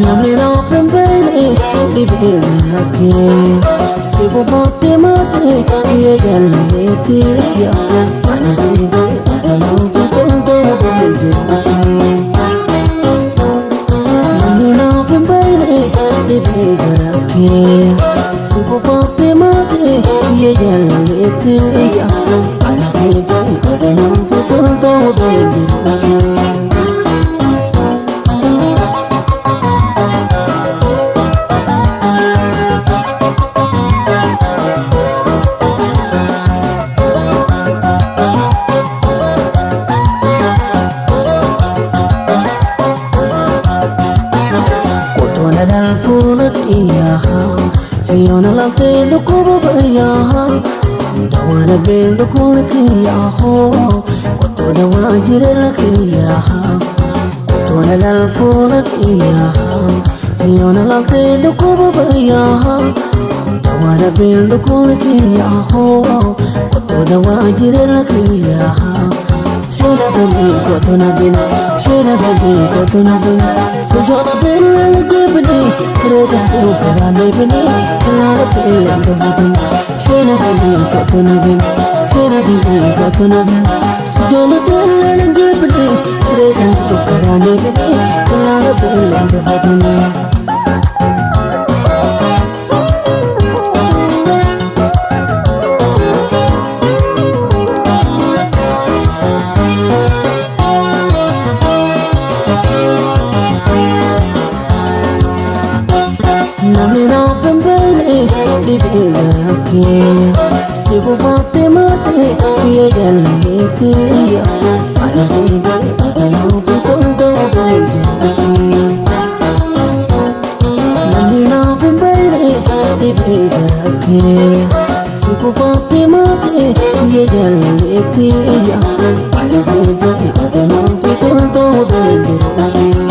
namni naafin beeyne dhibee garaakee sibu foote maatee biyya jaalaleetee ani siifee adamaafi toltoo biyya jiraattee namni naafin beeyne dhibee garaakee sibu foote maatee biyya jaalaleetee ani siifee adamaafi toltoo biyya jiraattee. Yona la te lo ko ba ya dawana be lo ko ke ya ho ko to da wa jire la ke ya ko to na la fo la ke ya yona la te lo ko ba ya dawana be lo ko ke ya ho ko to da wa jire la ke ya hera be ko to na bin hera be ko to na bin so jona be la ke bni reda ko fara ne bni lara pe ando bin hera be ko to na bin hera be ko to na bin so jona be la ke bni reda ko fara ne bni lara pe ando bin dhibee garaakee sibu foote maatee biyya jaalaleetee ani siifee adamaafi toltoo biyya jiraattee namni naafin beeyne dhibee garaakee sibu foote maatee biyya jaalaleetee ani siifee adamaafi toltoo biyya jiraattee.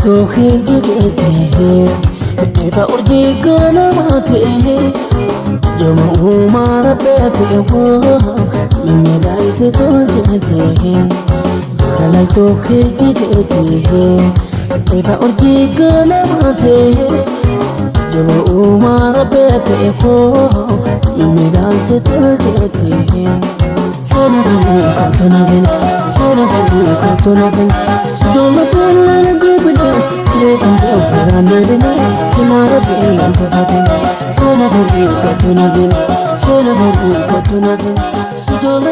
Tohin jigete eba urji gana mate jama umar pete wo memedai se toljete dalal tohin jigete eba urji gana mate jama umar pete wo memedai se toljete hena bani katona bin hena bani katona bin sudoma pella Redan ko farane bine kimara bilan tafadin hena bari katuna bin hena bari katuna bin sujona